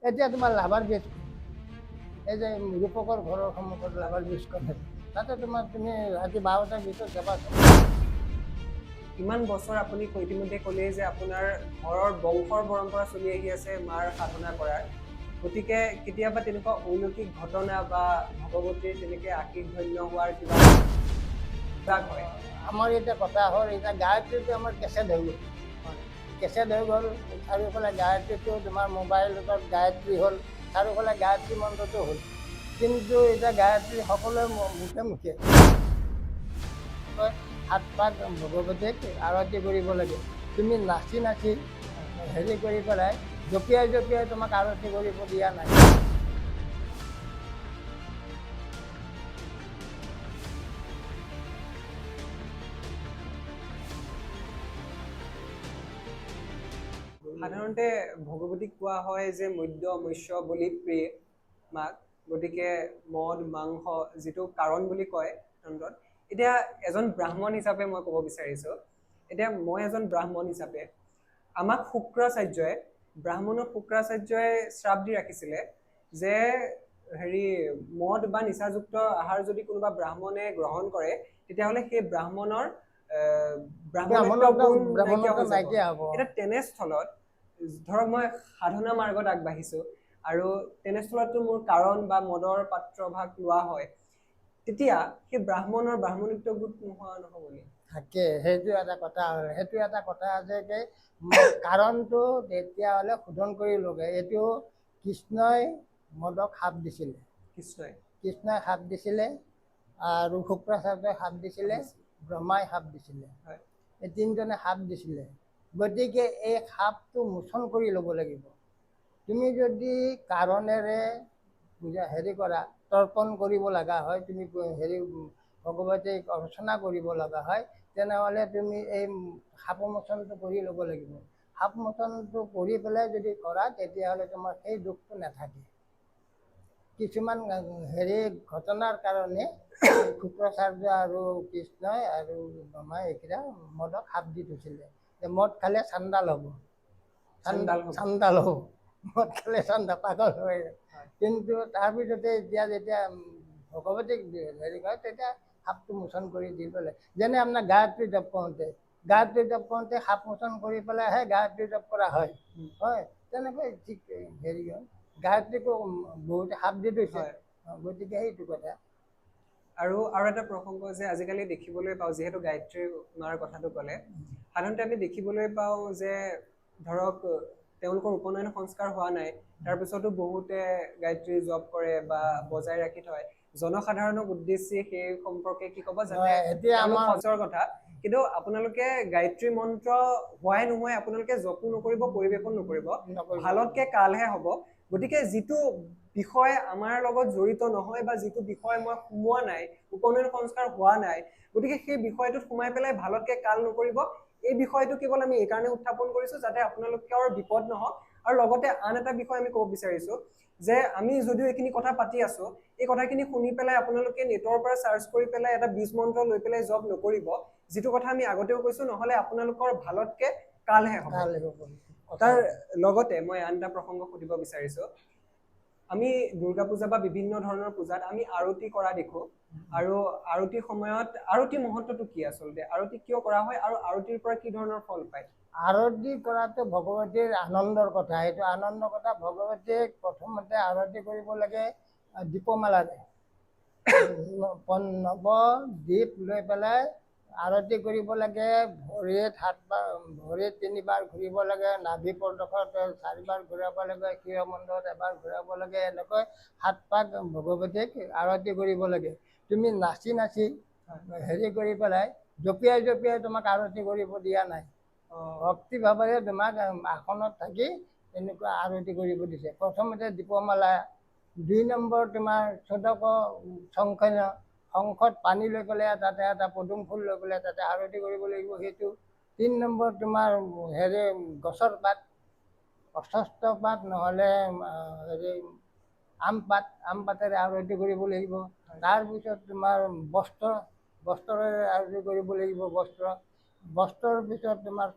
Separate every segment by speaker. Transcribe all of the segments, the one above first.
Speaker 1: এতিয়া তোমাৰ lover bridge, এই যে ৰূপকৰ ঘৰৰ সন্মুখত লাভাৰ ব্ৰিজখন আছে, তাতে তুমি ৰাতি 12টাৰ ভিতৰত যাবাচোন।
Speaker 2: ইমান বছৰ আপুনি ইতিমধ্যে ক'লেই যে আপোনাৰ ঘৰৰ বংশৰ পৰম্পৰা চলি আহি আছে মাৰ সাধনা কৰাৰ, গতিকে কেতিয়াবা তেনেকুৱা অলৌকিক ঘটনা বা ভগৱতীৰ তেনেকে আশীষ ধন্য হোৱাৰ কিবা হয়?
Speaker 1: আমাৰ এতিয়া কথা হ'ল, এতিয়া গায়ত্ৰীটো আমাৰ কেছেট হৈ গ'ল, কেছেট হৈ গ'ল, চাৰিওফালে গায়ত্ৰীটো তোমাৰ মোবাইলত গায়ত্ৰী হ'ল, চাৰিওফালে গায়ত্ৰী মন্ত্ৰটো হ'ল, কিন্তু এতিয়া গায়ত্ৰী সকলোৱে মুখে মুখে হাত পাক ভগৱতীক আৰতি কৰিব লাগে। তুমি নাচি নাচি হেৰি কৰি পেলাই জঁপিয়াই জঁপিয়াই তোমাক আৰতি কৰিব দিয়া নাই।
Speaker 2: সাধাৰণতে ভগৱতীক কোৱা হয় যে মৎস্য বলি প্ৰিয়ে মাক, গতিকে মদ মাংস যিটো কাৰণ বুলি কয় তন্ত্ৰত। এতিয়া এজন ব্ৰাহ্মণ হিচাপে মই ক'ব বিচাৰিছো, এতিয়া মই এজন ব্ৰাহ্মণ হিচাপে আমাক ব্ৰাহ্মণক শুক্ৰাচাৰ্যই শ্ৰাপ দি ৰাখিছিলে যে মদ বা নিচাযুক্ত আহাৰ যদি কোনোবা ব্ৰাহ্মণে গ্ৰহণ কৰে তেতিয়াহ'লে সেই ব্ৰাহ্মণৰ ব্ৰাহ্মণত্ব নাইকিয়া হ'ব। এতিয়া তেনেস্থলত ধৰক মই সাধনা মাৰ্গত আগবাঢ়িছো আৰু তেনেস্থলতো মোৰ কাৰণ বা মদৰ পাত্ৰভাগ লোৱা হয়, তেতিয়া সেই ব্ৰাহ্মণৰ ব্ৰাহ্মণত্ব গোট নোহোৱা নহ'ব নি?
Speaker 1: থাকে, সেইটো এটা কথা হ'ল, সেইটো এটা কথা আছে যে কাৰণটো তেতিয়াহ'লে শোধন কৰি ল'গে। এইটো কৃষ্ণই মদক শাপ দিছিলে, কৃষ্ণই শাপ দিছিলে আৰু শুক্ৰাচাৰ্যই শাপ দিছিলে, ব্ৰহ্মাই শাপ দিছিলে, এই তিনিজনে শাপ দিছিলে। গতিকে এই শাপটো মোচন কৰি ল'ব লাগিব। তুমি যদি কাৰণেৰে হেৰি কৰা, তৰ্পণ কৰিব লগা হয়, তুমি ভগৱতীক অৰ্চনা কৰিব লগা হয়, তেনেহ'লে তুমি এই শাপমোচনটো কৰি ল'ব লাগিব। শাপমোচনটো কৰি পেলাই যদি কৰা তেতিয়াহ'লে তোমাৰ সেই দুখটো নাথাকে। কিছুমান ঘটনাৰ কাৰণে শুক্ৰাচাৰ্য আৰু কৃষ্ণই আৰু ব্ৰহ্মাই এইকেইটা মদক শাপ দি থৈছিলে যে মদ খালে চাণ্ডাল হ'ব, চাণ্ডাল হ'ব, মদ খালে পাগল হৈ। কিন্তু তাৰপিছতে যেতিয়া ভগৱতীক হেৰি কৰে তেতিয়া শাপটো মোচন কৰি দি পেলাই, যেনে আপোনাৰ গায়ত্ৰী জপ কৰোঁতে শাপ মোচন কৰি পেলাইহে গায়ত্ৰী জপ কৰা হয়, তেনেকৈ ঠিক হেৰি হয়, গায়ত্ৰীকো বহুতে শাপ দি থৈছে, গতিকে সেইটো কথা।
Speaker 2: আৰু এটা প্ৰসংগ যে আজিকালি দেখিবলৈ পাওঁ, যিহেতু গায়ত্ৰী মাৰ কথাটো ক'লে, সাধাৰণতে আমি দেখিবলৈ পাওঁ যে ধৰক তেওঁলোকৰ উপনয়ন সংস্কাৰ হোৱা নাই, তাৰপিছতো বহুতে গায়ত্ৰী জপ কৰে বা বজাই ৰাখি থয়। জনসাধাৰণক উদ্দেশ্যি সেই সম্পৰ্কে কি ক'ব, যাতে সঁচৰ কথা, কিন্তু আপোনালোকে গায়ত্ৰী মন্ত্ৰ হোৱাই নোহোৱাই আপোনালোকে জপো নকৰিব, পৰিৱেশন নকৰিব, ভালতকে কালহে হ'ব। গতিকে যিটো বিষয় আমাৰ লগত জড়িত নহয় বা যিটো বিষয় মই সোমোৱা নাই, উপনয়ন সংস্কাৰ হোৱা নাই, গতিকে সেই বিষয়টোত সোমাই পেলাই ভালতকে কাল নকৰিব। এই বিষয়টো কেৱল আমি এই কাৰণে উত্থাপন কৰিছো যাতে আপোনালোকৰ বিপদ নহওক। আৰু লগতে আন এটা বিষয় আমি ক'ব বিচাৰিছো যে আমি যদিও এইখিনি কথা পাতি আছো, এই কথাখিনি শুনি পেলাই আপোনালোকে নেটৰ পৰা চাৰ্চ কৰি পেলাই এটা বীজ মন্ত্ৰ লৈ পেলাই জপ নকৰিব, যিটো কথা আমি আগতেও কৈছো, নহ'লে আপোনালোকৰ ভালতকে কালহে হ'ব। তাৰ লগতে মই আন এটা প্ৰসংগ সুধিব বিচাৰিছো, আমি দুৰ্গা পূজা বা বিভিন্ন ধৰণৰ পূজাত আমি আৰতি কৰা দেখো, আৰু আৰতিৰ সময়ত আৰতিৰ মহত্বটো কি আচলতে, আৰতি কিয় কৰা হয় আৰু আৰতিৰ পৰা কি ধৰণৰ ফল পায়?
Speaker 1: আৰতি কৰাটো ভগৱতীৰ আনন্দৰ কথা, সেইটো আনন্দৰ কথা। ভগৱতীক প্ৰথমতে আৰতি কৰিব লাগে দীপমালাৰে, নৱদ্বীপ লৈ পেলাই আৰতি কৰিব লাগে। ভৰিত 3বাৰ ঘূৰিব লাগে, নাভি প্ৰদক্ষত 4বাৰ ঘূৰাব লাগে, শিৰমণ্ডলত এবাৰ ঘূৰাব লাগে, এনেকৈ 7 পাক ভগৱতীক আৰতি কৰিব লাগে। তুমি নাচি নাচি হেৰি কৰি পেলাই জঁপিয়াই জঁপিয়াই তোমাক আৰতি কৰিব দিয়া নাই, ভক্তি ভাৱেৰে তোমাক আসনত থাকি তেনেকুৱা আৰতি কৰিব দিছে। প্ৰথমতে দীপমালা, 2 নম্বৰ তোমাৰ চদক শংখত পানী লৈ পেলাই তাতে এটা পদুম ফুল লৈ পেলাই তাতে আৰতি কৰিব লাগিব, সেইটো। 3 নম্বৰ তোমাৰ গছৰ পাত, অস্বস্থ পাত নহ'লে আম পাতেৰে আৰতি কৰিব লাগিব। তাৰপিছত তোমাৰ বস্ত্ৰৰে আৰতি কৰিব লাগিব, বস্ত্ৰৰ পিছত তোমাৰ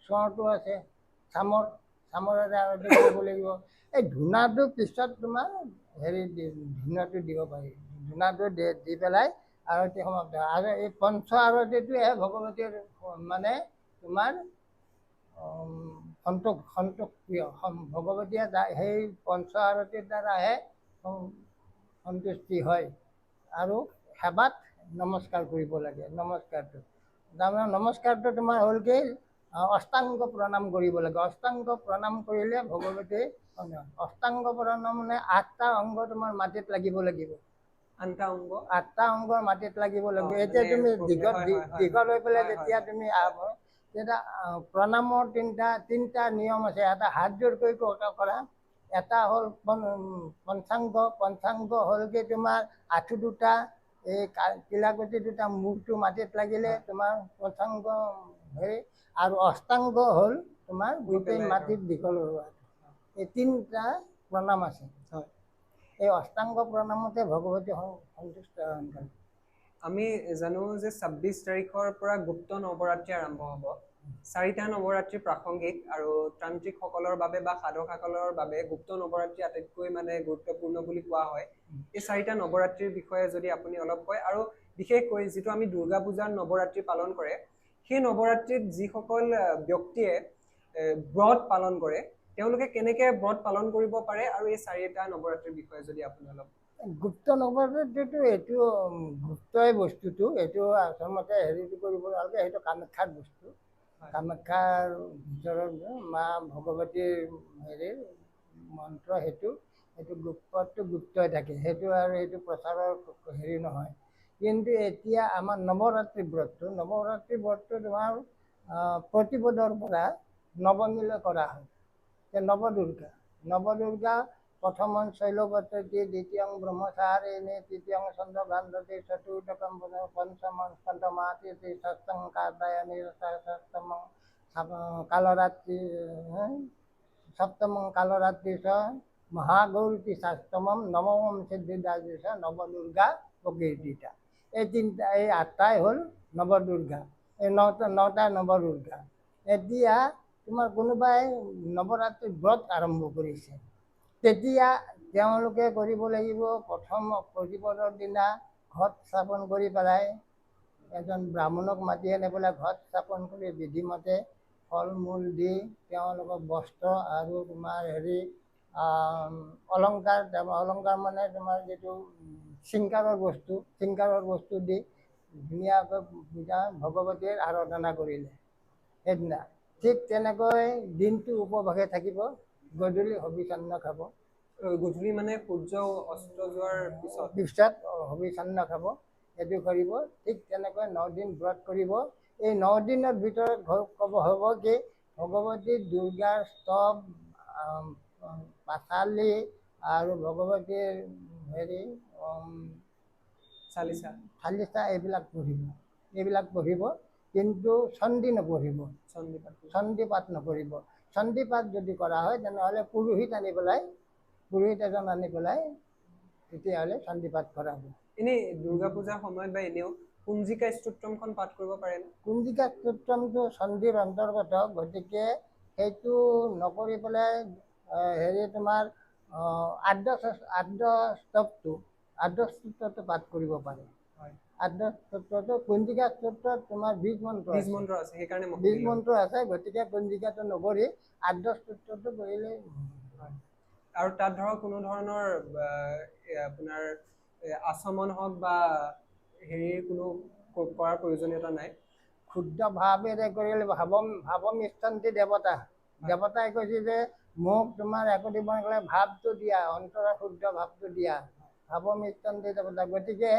Speaker 1: চোৰটো আছে, চামৰেৰে আৰতি কৰিব লাগিব। এই ধূনাটো পিছত তোমাৰ হেৰি ধূনাটো দিব পাৰি, ধূনাটো দি পেলাই আৰতি সমাপ্ত হয়। আৰু এই পঞ্চ আৰতিটোহে ভগৱতীৰ মানে তোমাৰ সন্তোষ প্ৰিয়। ভগৱতীয়ে সেই পঞ্চ আৰতিৰ দ্বাৰাহে সন্তুষ্টি হয়। আৰু সেৱাত নমস্কাৰ কৰিব লাগে। নমস্কাৰটো তাৰমানে নমস্কাৰটো তোমাৰ হ'ল কি অষ্টাংগ প্ৰণাম কৰিব লাগে। অষ্টাংগ প্ৰণাম কৰিলে ভগৱতী অষ্টাংগ প্ৰণাম মানে 8টা অংগ তোমাৰ মাটিত লাগিব লাগিব। 8টা অংগৰ মাটিত লাগিব লাগিব। এতিয়া তুমি দীঘল হৈ পেলাই যেতিয়া তুমি তেতিয়া প্ৰণামৰ তিনিটা নিয়ম আছে। এটা হাত জোৰ কৰি কৰা, এটা হ'ল পঞ্চাংগ। পঞ্চাংগ হ'ল কি তোমাৰ আঁঠু দুটা, এই কিলাকুটি দুটা, মুখটো মাটিত লাগিলে তোমাৰ পঞ্চাংগ হেৰি। আৰু অষ্টাংগ হ'ল তোমাৰ গোটেই মাটিত দীঘল হোৱা। এই 3টা প্ৰণাম আছে। এই অষ্টাংগ প্ৰণামতে ভগৱতী সন্তুষ্ট হয়।
Speaker 2: আমি জানো যে 26 তাৰিখৰ পৰা গুপ্ত নৱৰাত্ৰি আৰম্ভ হ'ব। 4টা নৱৰাত্ৰি প্ৰাসংগিক আৰু তান্ত্ৰিকসকলৰ বাবে বা সাধকসকলৰ বাবে গুপ্ত নৱৰাত্ৰি আটাইতকৈ মানে গুৰুত্বপূৰ্ণ বুলি কোৱা হয়। এই 4টা নৱৰাত্ৰিৰ বিষয়ে যদি আপুনি অলপ কয়, আৰু বিশেষকৈ যিটো আমি দুৰ্গা পূজাৰ নৱৰাত্ৰি পালন কৰে, সেই নৱৰাত্ৰিত যিসকল ব্যক্তিয়ে ব্ৰত পালন কৰে তেওঁলোকে কেনেকে ব্ৰত পালন কৰিব পাৰে, আৰু এই 4টা নৱৰাত্ৰিৰ বিষয়ে যদি আপুনি অলপ।
Speaker 1: গুপ্ত নৱৰাত্ৰিটো এইটো গুপ্তই বস্তুটো, এইটো আচলতে হেৰিটো কৰিব নালাগে। সেইটো কামাখ্যাৰ বস্তু। কামাখ্যাৰ ভিতৰত মা ভগৱতীৰ হেৰি মন্ত্ৰ সেইটো গুপ্তটো গুপ্তই থাকে। সেইটো আৰু এইটো প্ৰচাৰৰ হেৰি নহয়। কিন্তু এতিয়া আমাৰ নৱৰাত্ৰি ব্ৰতটো তোমাৰ প্ৰতিপদৰ পৰা নৱমীলৈ কৰা হয়। নৱদুৰ্গা প্ৰথমং শৈলপদ্ধতি, দ্বিতীয়ং ব্ৰহ্মচাৰিণী, তৃতীয়ং চন্দ্ৰগান্ধতি, চতুৰ্থকং পঞ্চমং স্কন্ধমাতৃতি, ষষ্ঠং কাত্যায়নী, সপ্তমং কালৰাত্ৰি, সপ্তমং কালৰাত্ৰি চ মহাগৌৰী, ষষ্ঠমং নৱমং সিদ্ধিদাত্ৰী চ নৱদুৰ্গা প্ৰকৃতিটা। এই 8টাই হ'ল নৱদুৰ্গা। এই 9টা নৱদুৰ্গা। এতিয়া তোমাৰ কোনোবাই নৱৰাত্ৰি ব্ৰত আৰম্ভ কৰিছে, তেতিয়া তেওঁলোকে কৰিব লাগিব প্ৰথম প্ৰতিপদৰ দিনা ঘট স্থাপন কৰি পেলাই এজন ব্ৰাহ্মণক মাতি আনি পেলাই ঘট স্থাপন কৰি বিধিমতে ফল মূল দি তেওঁলোকক বস্ত্ৰ আৰু তোমাৰ হেৰি অলংকাৰ মানে তোমাৰ যিটো শৃংগাৰৰ বস্তু দি ধুনীয়াকৈ পূজা ভগৱতীৰ আৰাধনা কৰিলে সেইদিনা। ঠিক তেনেকৈ দিনটো উপবাসে থাকিব, গধূলি হবিষান্ন খাব।
Speaker 2: গধূলি মানে সূৰ্য অস্ত যোৱাৰ
Speaker 1: পিছত হবিষান্ন খাব। সেইটো কৰিব। ঠিক তেনেকৈ 9 দিন ব্ৰত কৰিব। এই 9 দিনৰ ভিতৰত হ'ব কি ভগৱতী দুৰ্গাৰ স্তৱ, পাঁচালী আৰু ভগৱতীৰ হেৰি চালিচা এইবিলাক পঢ়িব। কিন্তু চণ্ডী নপঢ়িব, চণ্ডী পাঠ নপঢ়িব। চণ্ডী পাঠ যদি কৰা হয় তেনেহ'লে পুৰোহিত এজন আনি পেলাই তেতিয়াহ'লে চণ্ডী পাঠ কৰাব।
Speaker 2: এনেই দুৰ্গা পূজাৰ সময়ত বা এনেও কুঞ্জিকা স্তোত্ৰমখন পাঠ কৰিব পাৰে নে?
Speaker 1: কুঞ্জিকা স্তোত্ৰমটো চণ্ডীৰ অন্তৰ্গত, গতিকে সেইটো নকৰি পেলাই হেৰি তোমাৰ আদ্য স্তোত্ৰটো পাঠ কৰিব পাৰে। আদ্য স্তোত্ৰটো, কুঞ্জিকা স্তোত্ৰত তোমাৰ বীজ মন্ত্ৰ আছে, গতিকে কুঞ্জিকাটো নকৰি আদ্য স্তোত্ৰটো কৰিলে।
Speaker 2: আৰু তাত ধৰক কোনো ধৰণৰ আপোনাৰ আচমন হওক বা হেৰিৰ কোনো কৰাৰ প্ৰয়োজনীয়তা নাই।
Speaker 1: ক্ষুদ্ৰ ভাৱেৰে কৰিলে ভাৱমিষ্টন্তি দেৱতাই কৈছে যে মোক তোমাৰ একো দিব নালাগে, ভাৱটো দিয়া, অন্তৰৰ শুদ্ধ ভাৱটো দিয়া। ভাৱমিষ্টন্তি দেৱতা, গতিকে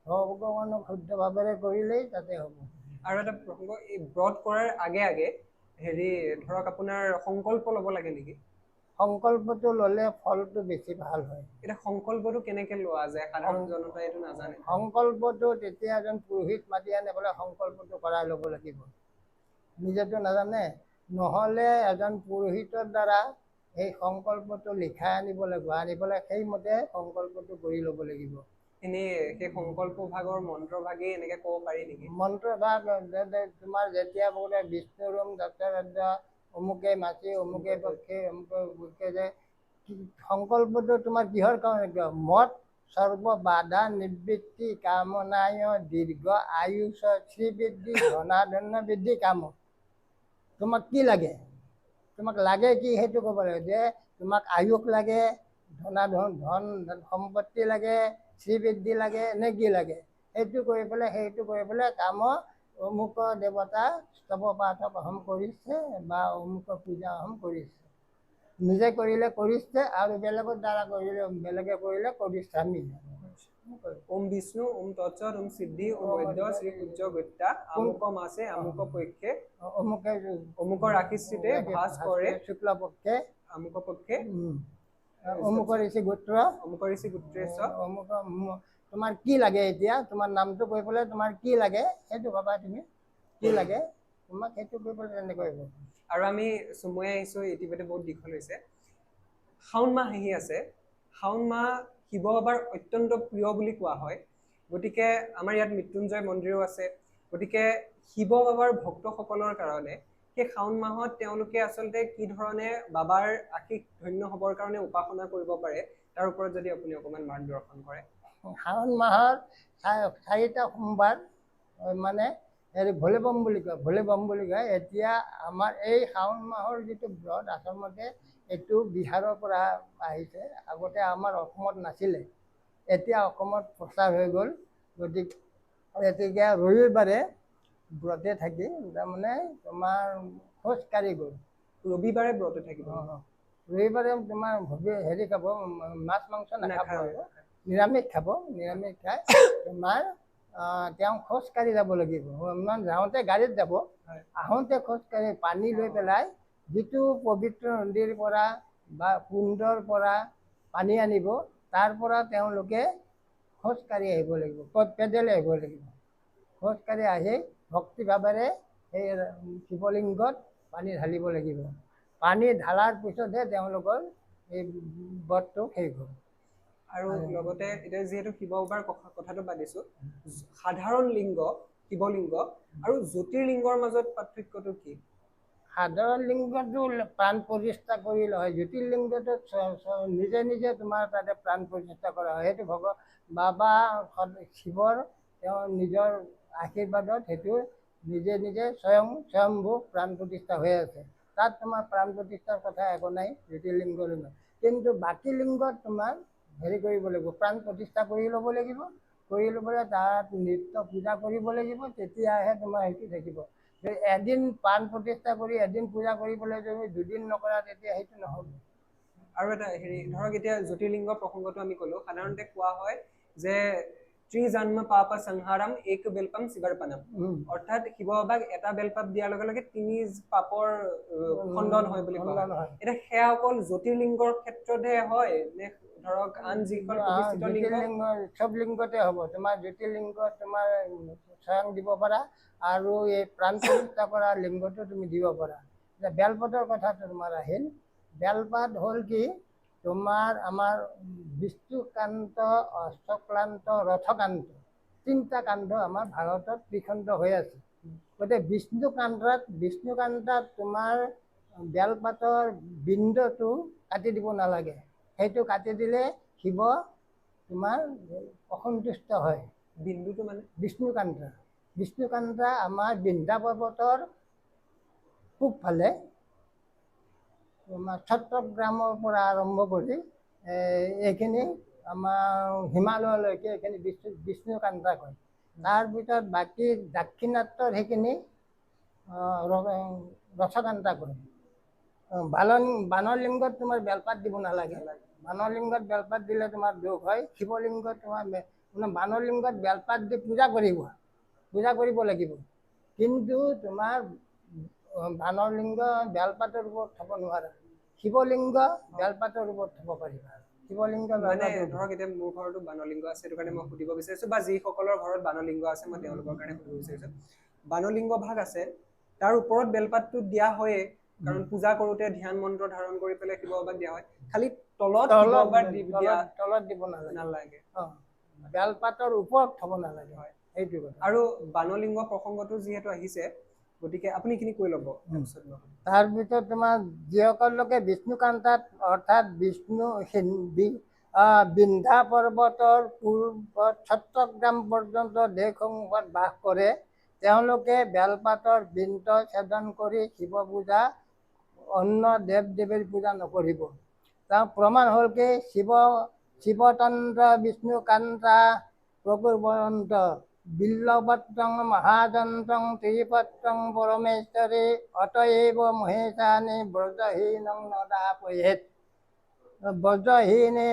Speaker 1: ভগৱানক শুদ্ধ ভাৱেৰে কৰিলেই তাতে হ'ব।
Speaker 2: আৰু এটা প্ৰসংগ, এই ব্ৰত কৰাৰ আগে হেৰি ধৰক আপোনাৰ সংকল্প ল'ব লাগে নেকি?
Speaker 1: সংকল্পটো ল'লে ফলটো বেছি ভাল হয়।
Speaker 2: এতিয়া সংকল্পটো কেনেকে লোৱা যায়? সাধাৰণ জনতাই এইটো নাজানে।
Speaker 1: সংকল্পটো তেতিয়া এজন পুৰোহিত মাতি আনি পেলাই সংকল্পটো কৰাই ল'ব লাগিব। নিজেতো নাজানে, নহ'লে এজন পুৰোহিতৰ দ্বাৰা সেই সংকল্পটো লিখাই আনিব লাগিব, আনি পেলাই সেইমতে সংকল্পটো কৰি ল'ব লাগিব।
Speaker 2: এনেই সেই সংকল্প ভাগৰ মন্ত্ৰ ভাগেই এনেকে ক'ব পাৰি নেকি?
Speaker 1: মন্ত্ৰ ভাগ তোমাৰ যেতিয়া বোলে বিষ্ণুৰম দত্তৰাজ্য অমুকে মাছি অমুকে পক্ষী অমুকে যে সংকল্পটো তোমাৰ কিহৰ কাৰণে? মত সৰ্ব বাধা নিবৃত্তি কামনায় দীৰ্ঘ আয়ুষ শ্ৰীবৃদ্ধি ধনাধন্য বৃদ্ধি কাম। তোমাক কি লাগে? তোমাক লাগে কি সেইটো ক'ব লাগে, যে তোমাক আয়ুস লাগে, ধন সম্পত্তি লাগে, শ্ৰীবৃদ্ধি লাগে নে কি লাগে? সেইটো কৰি পেলাই কাম অমুক দেৱতা স্তৱ পাঠ অহম কৰিছে বা অমুক পূজা অহম কৰিছে। নিজে কৰিলে কৰিছে আৰু বেলেগৰ দ্বাৰা কৰিলে বেলেগে কৰিলে কৰিছে। আমি
Speaker 2: ওম বিষ্ণু ওম তৎসৎ ওম সিদ্ধি ওম বৈদ্য শ্ৰী সূৰ্য গত্যা আমুক মাসে আমুক পক্ষে
Speaker 1: অমুকে
Speaker 2: অমুকৰ ৰাশিস্থিতে ভাস কৰে
Speaker 1: শুক্ল পক্ষে
Speaker 2: আমুক পক্ষে
Speaker 1: অমুক ঋষি গোত্ৰ
Speaker 2: অমুক ঋষি গোত্ৰেশ
Speaker 1: অমুক। তোমাৰ কি লাগে এতিয়া? তোমাৰ নামটো কৈ পেলাই তোমাৰ কি লাগে সেইটো ভাবা। তুমি কি লাগে তোমাক সেইটো কৈ পেলাই তেনেকৈ কৰিব।
Speaker 2: আৰু আমি চমুৱাই আহিছো, ইতিমধ্যে বহুত দীঘল হৈছে। শাওণ মাহ আহি আছে। শাওণ মাহ শিৱ বাবাৰ অত্যন্ত প্ৰিয় বুলি কোৱা হয়। গতিকে আমাৰ ইয়াত মৃত্যুঞ্জয় মন্দিৰো আছে। গতিকে শিৱ বাবাৰ ভক্তসকলৰ কাৰণে সেই শাওণ মাহত তেওঁলোকে আচলতে কি ধৰণে বাবাৰ আশীষ ধন্য হ'বৰ কাৰণে উপাসনা কৰিব পাৰে, তাৰ ওপৰত যদি আপুনি অকণমান মাৰ্গদৰ্শন কৰে।
Speaker 1: শাওণ মাহৰ 4টা সোমবাৰ মানে ভোলেবম বুলি কয়, ভোলেবম বুলি কয়। এতিয়া আমাৰ এই শাওণ মাহৰ যিটো ব্ৰত আচলতে এইটো বিহাৰৰ পৰা আহিছে। আগতে আমাৰ অসমত নাছিলে, এতিয়া অসমত প্ৰচাৰ হৈ গ'ল। গতিকে ৰবিবাৰে ব্ৰতে থাকি তাৰমানে তোমাৰ খোজকাঢ়ি গ'ল।
Speaker 2: ৰবিবাৰে ব্ৰতে থাকিব।
Speaker 1: ৰবিবাৰে তোমাৰ হেৰি খাব, মাছ মাংস নাখাব আৰু নিৰামিষ খাব। নিৰামিষ খাই তোমাৰ তেওঁ খোজকাঢ়ি যাব লাগিব। যাওঁতে গাড়ীত যাব, আহোঁতে খোজকাঢ়ি পানী লৈ পেলাই যিটো পবিত্ৰ নদীৰ পৰা বা কুণ্ডৰ পৰা পানী আনিব, তাৰ পৰা তেওঁলোকে খোজকাঢ়ি আহিব লাগিব, পেডেল আহিব লাগিব। খোজকাঢ়ি আহি ভক্তিভাৱেৰে সেই শিৱলিংগত পানী ঢালিব লাগিব। পানী ঢালাৰ পিছতহে তেওঁলোকৰ এই ব্ৰতটো শেষ হ'ব।
Speaker 2: আৰু লগতে এতিয়া যিহেতু শিৱ বাবাৰ কথাটো পাতিছো, সাধাৰণ লিংগ শিৱলিংগ আৰু জ্যোতিৰ্লিংগৰ মাজত পাৰ্থক্যটো কি?
Speaker 1: সাধাৰণ লিংগটো প্ৰাণ প্ৰতিষ্ঠা কৰি লয়, জ্যোতিৰ্লিংগটো নিজে নিজে তোমাৰ তাতে প্ৰাণ প্ৰতিষ্ঠা কৰা হয়। সেইটো বাবা শিৱৰ তেওঁ নিজৰ আশীৰ্বাদত সেইটো নিজে নিজে স্বয়ম্ভূ প্ৰাণ প্ৰতিষ্ঠা হৈ আছে। তাত তোমাৰ প্ৰাণ প্ৰতিষ্ঠাৰ কথা একো নাই জ্যোতিৰ্লিংগ লিংগ। কিন্তু বাকী লিংগত তোমাৰ হেৰি কৰিব লাগিব, প্ৰাণ প্ৰতিষ্ঠা কৰি ল'ব লাগিব। কৰি লৈ পেলাই তাত নিত্য পূজা কৰিব লাগিব, তেতিয়াহে তোমাৰ সেইটো থাকিব। এদিন প্ৰাণ প্ৰতিষ্ঠা কৰি এদিন পূজা কৰিবলৈ যদি 2 দিন নকৰা, তেতিয়া সেইটো নহ'ব।
Speaker 2: আৰু এটা হেৰি ধৰক, এতিয়া জ্যোতিৰ্লিংগ প্ৰসংগটো আমি ক'লো, সাধাৰণতে কোৱা হয় যে ত্ৰিজন্ম পাপ সংহাৰম এক বেলপাম শিৱৰ্পণম। অৰ্থাৎ শিৱ বাবাক এটা বেলপাপ দিয়াৰ লগে লগে 3 পাপৰ খণ্ডন হয় বুলি কোৱা হয়। এতিয়া সেয়া অকল জ্যোতিৰ্লিংগৰ ক্ষেত্ৰতহে হয় নে ধৰক আন যিখন প্ৰতিষ্ঠিত লিংগ?
Speaker 1: চব লিংগতে হ'ব। তোমাৰ জ্যোতিৰ্লিংগ তোমাৰ স্বয়ং দিব পাৰা, আৰু এই প্ৰাণ প্ৰতিষ্ঠা কৰা লিংগটো তুমি দিব পাৰা। বেলপাতৰ কথাটো তোমাৰ আহিল। বেলপাত হ'ল কি, তোমাৰ আমাৰ বিষ্ণুকান্ত, অশ্বক্লান্ত, ৰথকান্ত, 3টা কাণ্ড আমাৰ ভাৰতত ত্ৰিখণ্ড হৈ আছে। গতিকে বিষ্ণুকান্তাত তোমাৰ বেলপাতৰ বিন্দুটো কাটি দিব নালাগে। সেইটো কাটি দিলে শিৱ তোমাৰ অসন্তুষ্ট হয়।
Speaker 2: বিন্দুটো মানে
Speaker 1: বিষ্ণুকান্তা আমাৰ বিন্ধ্যা পৰ্বতৰ পূবফালে তোমাৰ চট্টগ্ৰামৰ পৰা আৰম্ভ কৰি এইখিনি আমাৰ হিমালয়লৈকে এইখিনি বিষ্ণুকান্তা কয়। তাৰ ভিতৰত বাকী দাক্ষিণাত্যৰ সেইখিনি ৰথকান্তা কয়। বানৰ লিংগত তোমাৰ বেলপাত দিব নালাগে। বানৰ লিংগত বেলপাত দিলে তোমাৰ দুখ হয়। শিৱলিংগত তোমাৰ বানৰ লিংগত বেলপাত দি পূজা কৰিব লাগিব। কিন্তু তোমাৰ বানৰ লিংগ বেলপাতৰ ওপৰত থ'ব নোৱাৰা। শিৱলিংগ বেলপাতৰ ওপৰত থ'ব পাৰিবা। শিৱলিংগ
Speaker 2: মানে ধৰক, এতিয়া মোৰ ঘৰতো বানলিংগ আছে, সেইটো কাৰণে মই সুধিব বিচাৰিছো, বা যিসকলৰ ঘৰত বানলিংগ আছে মই তেওঁলোকৰ কাৰণে সুধিব বিচাৰিছো। বানলিংগ ভাগ আছে, তাৰ ওপৰত বেলপাতটো দিয়া হয়ে, কাৰণ পূজা কৰোঁতে ধ্যান মন্ত্ৰ ধাৰণ কৰি পেলাই শিৱ বাবাক দিয়া হয়। খালি তলত
Speaker 1: দিব নালাগে। বেলপাতৰ ওপৰত থ'ব নালাগে। সেইটো কথা।
Speaker 2: আৰু বানলিংগ প্ৰসংগটো যিহেতু আহিছে, গতিকে আপুনি এইখিনি কৈ ল'ব তাৰপিছত মই ক'ম।
Speaker 1: তাৰ ভিতৰত তোমাৰ যিসকল লোকে বিষ্ণুকান্তাত অৰ্থাৎ বিন্ধ্যা পৰ্বতৰ পূৰ্বত ছত্ৰগ্ৰাম পৰ্যন্ত দেশসমূহত বাস কৰে, তেওঁলোকে বেলপাতৰ বৃন্ত ছেদন কৰি শিৱ পূজা অন্য দেৱ দেৱীৰ পূজা নকৰিব। তাৰ প্ৰমাণ হ'ল কি শিৱতন্ত্ৰ বিষ্ণুকান্তা প্ৰকুৰবন্ত বিল্লপত্ৰং মহাযন্ত্ৰং ত্ৰিপত্ৰং পৰমেশ্বৰী অতএব মহেশানি ব্ৰজহীনং নদাপয়েৎ ব্ৰজহীনে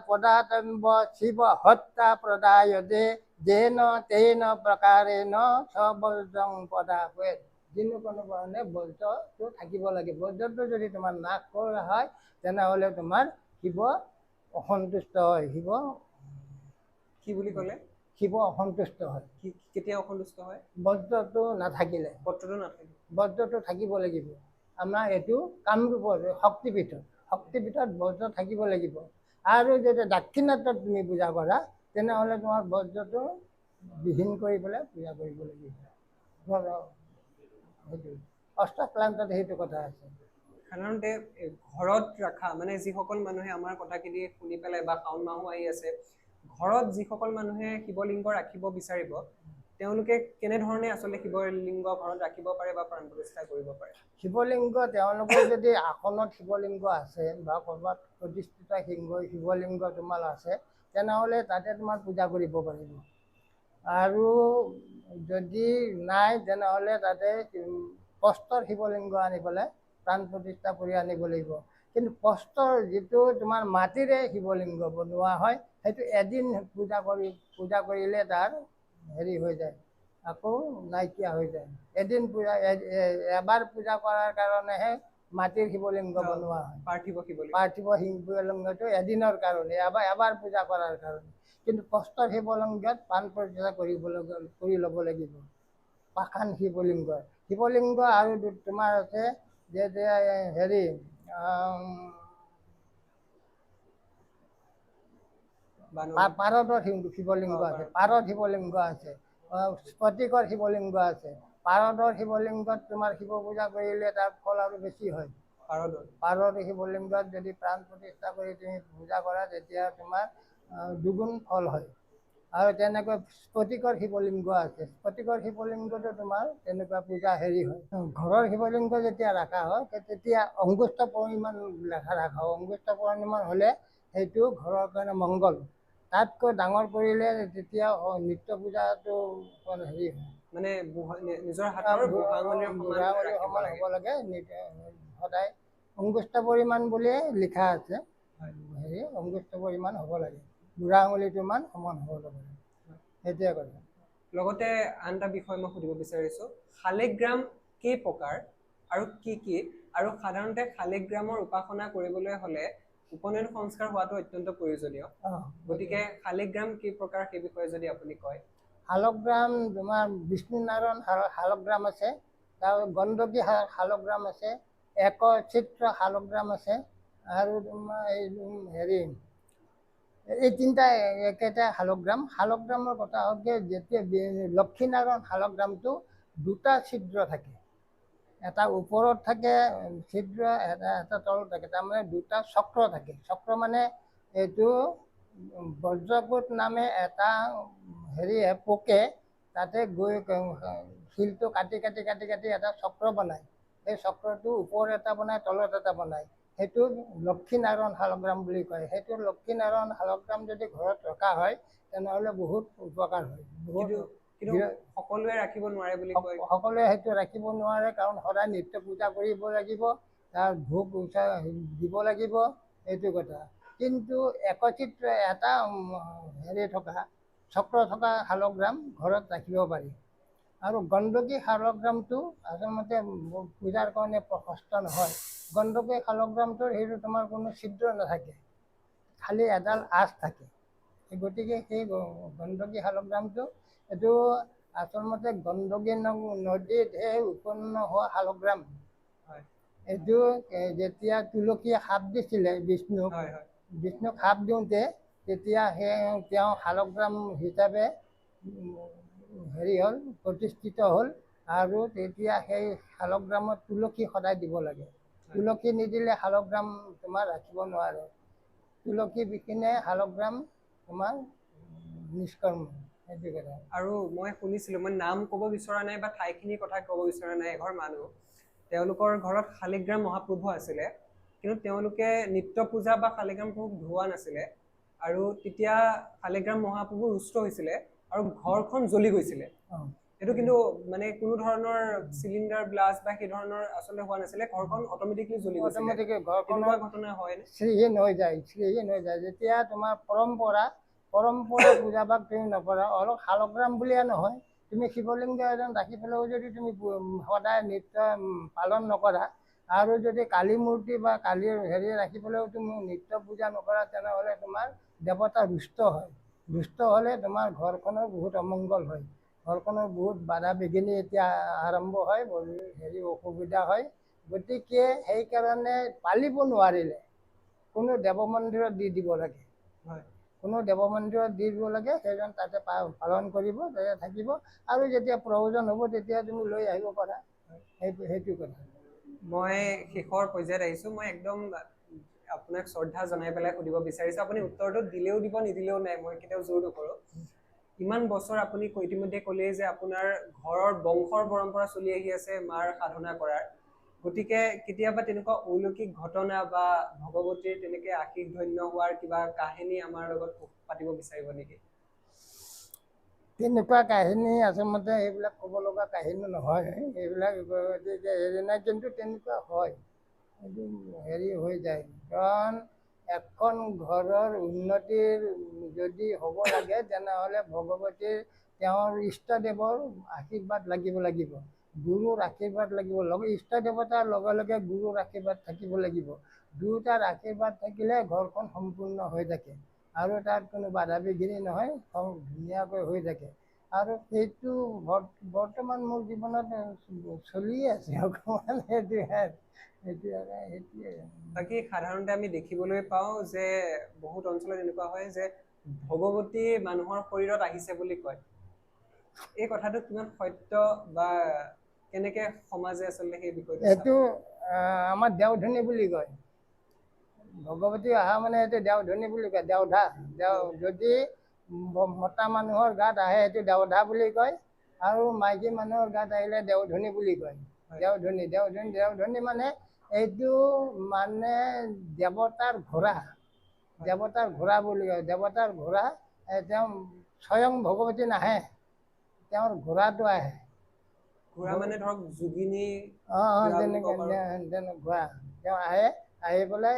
Speaker 1: পদাতম্ব শিৱ হত্যা প্ৰদায়তে যেন তেন প্ৰকাৰেণ সবজ্ৰং পদাপয়েৎ। যিকোনো কাৰণে বজ্ৰটো থাকিব লাগে। বজ্ৰটো যদি তোমাৰ নাশ কৰা হয় তেনেহ'লে তোমাৰ শিৱ অসন্তুষ্ট হয়।
Speaker 2: কি বুলি ক'লে?
Speaker 1: শিৱ অসন্তুষ্ট হয়।
Speaker 2: কেতিয়া অসন্তুষ্ট হয়?
Speaker 1: বজ্ৰটো নাথাকিলে। বজ্ৰটো থাকিব লাগিব। আমাৰ এইটো কামৰূপৰ শক্তিপীঠত বজ্ৰ থাকিব লাগিব। আৰু যদি দাক্ষিণাত্যত তুমি পূজা কৰা তেনেহ'লে তোমাৰ বজ্ৰটো বিহীন কৰি পেলাই পূজা কৰিব লাগিব। সেইটো অষ্টক্লান্তত সেইটো কথা আছে।
Speaker 2: সাধাৰণতে ঘৰত ৰখা মানে যিসকল মানুহে আমাৰ কথাখিনি শুনি পেলাই বা শাওণ মাহো আহি আছে, ঘৰত যিসকল মানুহে শিৱলিংগ ৰাখিব বিচাৰিব তেওঁলোকে কেনেধৰণে আচলতে শিৱলিংগ ঘৰত ৰাখিব পাৰে বা প্ৰাণ প্ৰতিষ্ঠা কৰিব পাৰে?
Speaker 1: শিৱলিংগ তেওঁলোকৰ যদি আসনত শিৱলিংগ আছে বা ক'ৰবাত প্ৰতিষ্ঠিত শিৱলিংগ তোমাৰ আছে তেনেহ'লে তাতে তোমাৰ পূজা কৰিব পাৰিব। আৰু যদি নাই তেনেহ'লে তাতে কষ্টৰ শিৱলিংগ আনি পেলাই প্ৰাণ প্ৰতিষ্ঠা কৰি আনিব লাগিব। কিন্তু কষ্টৰ যিটো তোমাৰ মাটিৰে শিৱলিংগ বনোৱা হয় সেইটো এদিন পূজা কৰিলে তাৰ হেৰি হৈ যায়, আকৌ নাইকিয়া হৈ যায়। এবাৰ পূজা কৰাৰ কাৰণেহে মাটিৰ শিৱলিংগ বনোৱা হয়। পাৰ্থিৱ শিৱলিংগটো এদিনৰ কাৰণে এবাৰ পূজা কৰাৰ কাৰণে। কিন্তু কষ্টৰ শিৱলিংগত প্ৰাণ প্ৰতিষ্ঠা কৰি ল'ব লাগিব। পাষাণ শিৱলিংগ আৰু তোমাৰ আছে যে হেৰি পাৰদৰ শিৱলিংগ আছে, পাৰদ শিৱলিংগ আছে, স্ফটিকৰ শিৱলিংগ আছে। পাৰদৰ শিৱলিংগত তোমাৰ শিৱ পূজা কৰিলে তাৰ ফল আৰু বেছি হয়। পাৰদ শিৱলিংগত যদি প্ৰাণ প্ৰতিষ্ঠা কৰি তুমি পূজা কৰা তেতিয়া তোমাৰ দুগুণ ফল হয়। আৰু তেনেকৈ স্ফটিকৰ শিৱলিংগ আছে। স্ফটিকৰ শিৱলিংগটো তোমাৰ তেনেকুৱা পূজা হেৰি হয়। ঘৰৰ শিৱলিংগ যেতিয়া ৰখা হয় তেতিয়া অংগুষ্ঠ পৰিমাণ ৰখা হয়। অংগুষ্ঠ পৰিমাণ হ'লে সেইটো ঘৰৰ কাৰণে মংগল। তাতকৈ ডাঙৰ কৰিলে তেতিয়া নিত্য পূজাটো হেৰি হয়।
Speaker 2: মানে নিজৰ হাতৰ বুঢ়া আঙুলিৰ সমান
Speaker 1: হ'ব লাগে। সদায় অংগুষ্ঠ পৰিমাণ বুলিয়ে লিখা আছে। হেৰি অংগুষ্ঠ পৰিমাণ হ'ব লাগে। বুঢ়া আঙুলিটো মান সমান হ'ব লাগে। সেইটোৱে কথা।
Speaker 2: লগতে আন এটা বিষয় মই সুধিব বিচাৰিছোঁ, শালিগ্ৰাম কেই প্ৰকাৰ আৰু কি কি? আৰু সাধাৰণতে শালিগ্ৰামৰ উপাসনা কৰিবলৈ হ'লে উপনয়ন সংস্কাৰ হোৱাটো অত্যন্ত প্ৰয়োজনীয়। গতিকে শালিগ্ৰাম কেই প্ৰকাৰ সেই বিষয়ে যদি আপুনি কয়।
Speaker 1: শালগ্ৰাম তোমাৰ বিষ্ণুনাৰায়ণ শালগ্ৰাম আছে, তাৰ গণ্ডকী শালগ্ৰাম আছে, একচিত্ৰ শালগ্ৰাম আছে, আৰু তোমাৰ হেৰি এই তিনিটা একেটা শালগ্ৰাম। শালগ্ৰামৰ কথা হ'ল যে যেতিয়া লক্ষীনাৰায়ণ শালগ্ৰামটো দুটা ছিদ্ৰ থাকে, এটা ওপৰত থাকে ছিদ্ৰ, এটা তলত থাকে। তাৰমানে দুটা চক্ৰ থাকে। চক্ৰ মানে এইটো বজ্ৰকূট নামে এটা পোকে তাতে গৈ শিলটো কাটি এটা চক্ৰ বনায়। সেই চক্ৰটো ওপৰত এটা বনায়, তলত এটা বনায়। সেইটো লক্ষীনাৰায়ণ শালগ্ৰাম বুলি কয়। সেইটো লক্ষীনাৰায়ণ শালগ্ৰাম যদি ঘৰত ৰখা হয় তেনেহ'লে বহুত উপকাৰ হয়।
Speaker 2: সকলোৱে ৰাখিব নোৱাৰে বুলি কয়।
Speaker 1: সকলোৱে সেইটো ৰাখিব নোৱাৰে, কাৰণ সদায় নিত্য পূজা কৰিব লাগিব, তাৰ ভোগ দিব লাগিব, এইটো কথা। কিন্তু একচিত্ৰ এটা হেৰি থকা চক্ৰ থকা শালগ্ৰাম ঘৰত ৰাখিব পাৰি। আৰু গণ্ডকী শালগ্ৰামটো আচলতে পূজাৰ কাৰণে প্ৰশস্ত নহয়। গণ্ডকী শালগ্ৰামটোৰ সেইটো তোমাৰ কোনো ছিদ্ৰ নাথাকে, খালি এডাল আঁচ থাকে। গতিকে সেই গণ্ডকী শালগ্ৰামটো এইটো আচলতে গণ্ডকী নদীতহে উৎপন্ন হোৱা শালগ্ৰাম। এইটো যেতিয়া তুলসীয়ে শাপ দিছিলে বিষ্ণুক শাপ দিওঁতে তেতিয়া তেওঁ শালগ্ৰাম হিচাপে হেৰি হ'ল, প্ৰতিষ্ঠিত হ'ল। আৰু তেতিয়া সেই শালগ্ৰামত তুলসী সদায় দিব লাগে। তুলসী নিদিলে শালগ্ৰাম তোমাৰ ৰাখিব নোৱাৰে। তুলসী বিকিনে শালগ্ৰাম তোমাৰ নিষ্কৰ্ম। সেইটো কথা।
Speaker 2: আৰু মই শুনিছিলো, মই নাম ক'ব বিচৰা নাই বা ঠাইখিনিৰ কথা ক'ব বিচৰা নাই, এঘৰ মানুহ তেওঁলোকৰ ঘৰত শালিগ্ৰাম মহাপ্ৰভু আছিলে, কিন্তু তেওঁলোকে নিত্য পূজা বা শালিগ্ৰাম প্ৰভুক ধোৱা নাছিলে, আৰু তেতিয়া শালিগ্ৰাম মহাপ্ৰভু ৰুষ্ট হৈছিলে আৰু ঘৰখন জ্বলি গৈছিলে। সেইটো কিন্তু মানে কোনো ধৰণৰ চিলিণ্ডাৰ ব্লাষ্ট বা সেই ধৰণৰ আচলতে হোৱা নাছিলে, ঘৰখন অট'মেটিকলি জ্বলি গৈছিলে।
Speaker 1: অট'মেটিকলি ঘৰখনৰ
Speaker 2: তেনেকুৱা ঘটনা হয় নে?
Speaker 1: শ্ৰীহীন হৈ যায়, শ্ৰীহীন হৈ যায়। যেতিয়া তোমাৰ পৰম্পৰা পূজাভাগ তুমি নকৰা, অলপ শালগ্ৰাম বুলিয়ে নহয়, তুমি শিৱলিংগ এজন ৰাখি পেলাইও যদি তুমি সদায় নিত্য পালন নকৰা, আৰু যদি কালী মূৰ্তি বা কালীৰ ৰাখি পেলাইও তুমি নিত্য পূজা নকৰা, তেনেহ'লে তোমাৰ দেৱতা ৰুষ্ট হয়। ৰুষ্ট হ'লে তোমাৰ ঘৰখনৰ বহুত অমংগল হয়, ঘৰখনৰ বহুত বাধা বিঘিনি এতিয়া আৰম্ভ হয়, অসুবিধা হয়। গতিকে সেইকাৰণে পালিব নোৱাৰিলে কোনো দেৱ মন্দিৰত দি দিব লাগে। কোনো দেৱ মন্দিৰত দি দিব লাগে, সেইজন তাতে পালন কৰিব, তাতে থাকিব, আৰু যেতিয়া প্ৰয়োজন হ'ব তেতিয়া তুমি লৈ আহিব পাৰা। সেইটো কথা।
Speaker 2: মই শেষৰ পৰ্যায়ত আহিছো, মই একদম আপোনাক শ্ৰদ্ধা জনাই পেলাই সুধিব বিচাৰিছো, আপুনি উত্তৰটো দিলেও দিব নিদিলেও নাই, মই কেতিয়াও জোৰ নকৰো। ইমান বছৰ আপুনি ইতিমধ্যে ক'লেই যে আপোনাৰ ঘৰৰ বংশৰ পৰম্পৰা চলি আহি আছে মাৰ সাধনা কৰাৰ, গতিকে কেতিয়াবা তেনেকুৱা অলৌকিক ঘটনা বা ভগৱতীৰ তেনেকে আশীষ ধন্য হোৱাৰ কিবা কাহিনী আমাৰ লগত পাতিব বিচাৰিব নেকি?
Speaker 1: তেনেকুৱা কাহিনী আচলতে এইবিলাক ক'ব লগা কাহিনী নহয়, এইবিলাক নাই, কিন্তু তেনেকুৱা হয়, এইটো হৈ যায়। কাৰণ এখন ঘৰৰ উন্নতিৰ যদি হ'ব লাগে, তেনেহ'লে ভগৱতীৰ তেওঁৰ ইষ্টদেৱৰ আশীৰ্বাদ লাগিব, গুৰুৰ আশীৰ্বাদ লাগিব, ইষ্ট দেৱতাৰ লগে লগে গুৰুৰ আশীৰ্বাদ থাকিব লাগিব। দুয়োটাৰ আশীৰ্বাদ থাকিলে ঘৰখন সম্পূৰ্ণ হৈ থাকে, আৰু তাত কোনো বাধা বিঘিনি নহয়, ধুনীয়াকৈ হৈ থাকে। আৰু সেইটো বৰ্তমান মোৰ জীৱনত চলিয়ে আছে অকণমান। সেইটোৱে।
Speaker 2: বাকী সাধাৰণতে আমি দেখিবলৈ পাওঁ যে বহুত অঞ্চলত এনেকুৱা হয় যে ভগৱতী মানুহৰ শৰীৰত আহিছে বুলি কয়। এই কথাটো কিমান সত্য বা কেনেকে সমাজে আচলতে সেই বিষয়টো
Speaker 1: এইটো আমাৰ দেওধনী বুলি কয়। ভগৱতী অহা মানে সেইটো দেওধনী বুলি কয়, দেওধা। যদি মতা মানুহৰ গাত আহে সেইটো দেওধা বুলি কয়, আৰু মাইকী মানুহৰ গাত আহিলে দেওধনী বুলি কয়। দেওধনী মানে এইটো মানে দেৱতাৰ ঘোঁৰা, দেৱতাৰ ঘোঁৰা বুলি কয়। দেৱতাৰ ঘোঁৰা, তেওঁ স্বয়ং ভগৱতী নাহে, তেওঁৰ ঘোঁৰাটো আহে।
Speaker 2: ঘোঁৰা মানে ধৰক যোগিনী।
Speaker 1: তেনেকুৱা তেওঁ আহে, আহি পেলাই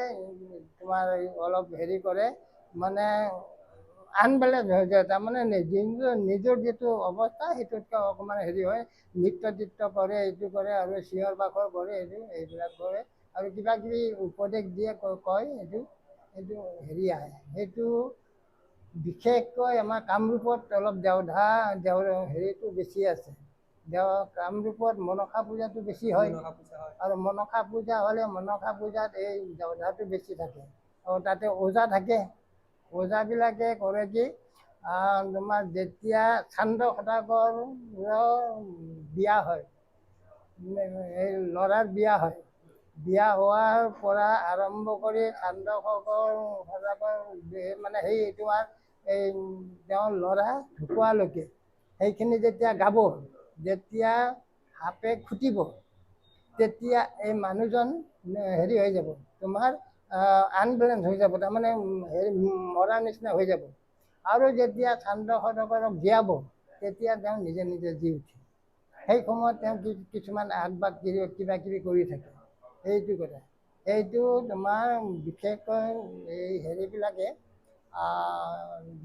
Speaker 1: তোমাৰ অলপ কৰে, মানে আনবেলেঞ্চ হৈ যায়। তাৰমানে নিজৰ যিটো অৱস্থা সেইটোতকৈ অকণমান হয়, নৃত্য কৰে, এইটো কৰে, আৰু চিঞৰ বাখৰ কৰে, এইবিলাক কৰে, আৰু কিবা কিবি উপদেশ দিয়ে, কয়, এইটো আহে। সেইটো বিশেষকৈ আমাৰ কামৰূপত অলপ দেওধা বেছি আছে। কামৰূপত মনসা পূজাটো বেছি হয়, আৰু মনসা পূজা হ'লে মনসা পূজাত এই দেওধাটো বেছি থাকে, আৰু তাতে ওজা থাকে। ওজাবিলাকে কৰে কি, তোমাৰ যেতিয়া চান্দ সদাগৰৰ বিয়া হয়, এই ল'ৰাৰ বিয়া হয়, বিয়া হোৱাৰ পৰা আৰম্ভ কৰি চান্দ সদাগৰ মানে তোমাৰ এই তেওঁৰ ল'ৰা ঢুকুৱালৈকে সেইখিনি যেতিয়া গাব, যেতিয়া সাপে খুটিব, তেতিয়া এই মানুহজন হৈ যাব, তোমাৰ আনবেলেঞ্চ হৈ যাব, তাৰমানে মৰাৰ নিচিনা হৈ যাব। আৰু যেতিয়া চান্দ সদাগৰক জীয়াব, তেতিয়া তেওঁ নিজে নিজে জি উঠে। সেই সময়ত তেওঁ কিছুমান আগবাগ কিবা কিবি কৰি থাকে। সেইটো কথা। সেইটো তোমাৰ বিশেষকৈ এই বিলাকে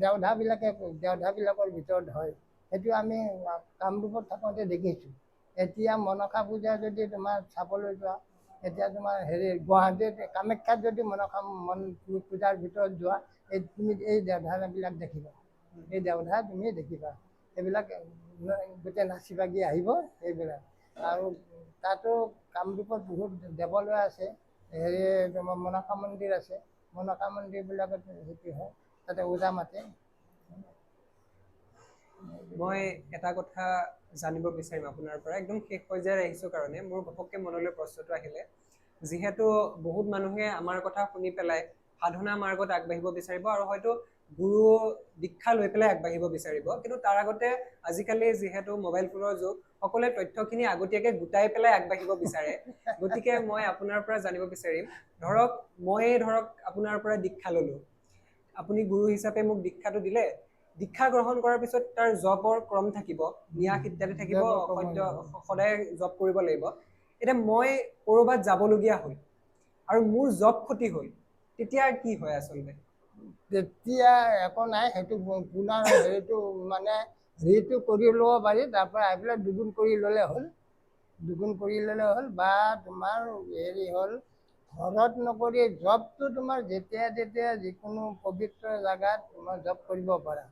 Speaker 1: দেওধাবিলাকৰ ভিতৰত হয়। সেইটো আমি কামৰূপত থাকোঁতে দেখিছোঁ। এতিয়া মনসা পূজা যদি তোমাৰ চাবলৈ যোৱা, এতিয়া তোমাৰ গুৱাহাটীত কামাখ্যাত যদি মনসা পূজাৰ ভিতৰত যোৱা, তুমি এই দেওধাবিলাক দেখিবা, এই দেওধা তুমি দেখিবা। সেইবিলাক গোটেই নাচি বাগি আহিব সেইবিলাক। আৰু তাতো কামৰূপত বহুত দেৱালয় আছে, তোমাৰ মনসা মন্দিৰ আছে, মনসা মন্দিৰবিলাকত সেইটো হয়, তাতে ওজা মাতে।
Speaker 2: মই এটা কথা জানিব বিচাৰিম আপোনাৰ পৰা, একদম শেষ পৰ্যায়ত আহিছো কাৰণে মোৰ ঘপককে মনলৈ প্ৰশ্নটো আহিলে, যিহেতু বহুত মানুহে আমাৰ কথা শুনি পেলাই সাধনা মাৰ্গত আগবাঢ়িব বিচাৰিব আৰু হয়তো গুৰু দীক্ষা লৈ পেলাই আগবাঢ়িব বিচাৰিব, কিন্তু তাৰ আগতে আজিকালি যিহেতু মোবাইল ফোনৰ যুগ, সকলোৱে তথ্যখিনি আগতীয়াকে গোটাই পেলাই আগবাঢ়িব বিচাৰে। গতিকে মই আপোনাৰ পৰা জানিব বিচাৰিম, মই আপোনাৰ পৰা দীক্ষা ললো, আপুনি গুৰু হিচাপে মোক দীক্ষাটো দিলে, দীক্ষা গ্ৰহণ কৰাৰ পিছত তাৰ জপৰ ক্ৰম থাকিব, ন্যাস ইত্যাদি থাকিব, সদায় জপ কৰিব লাগিব। এতিয়া মই কৰবাত যাবলগীয়া হ'ল আৰু মোৰ জপ ক্ষতি হ'ল, তেতিয়া কি হয় আচলতে?
Speaker 1: তেতিয়া একো নাই, সেইটো পুনৰ হেৰিটো কৰি ল'ব পাৰি, তাৰ পৰা আহি পেলাই দুগুণ কৰি ল'লে হ'ল। বা তোমাৰ হেৰি হ'ল, ঘৰত নকৰি জপটো তোমাৰ যেতিয়া তেতিয়া যিকোনো পবিত্ৰ জেগাত তোমাৰ জপ কৰিব পাৰা।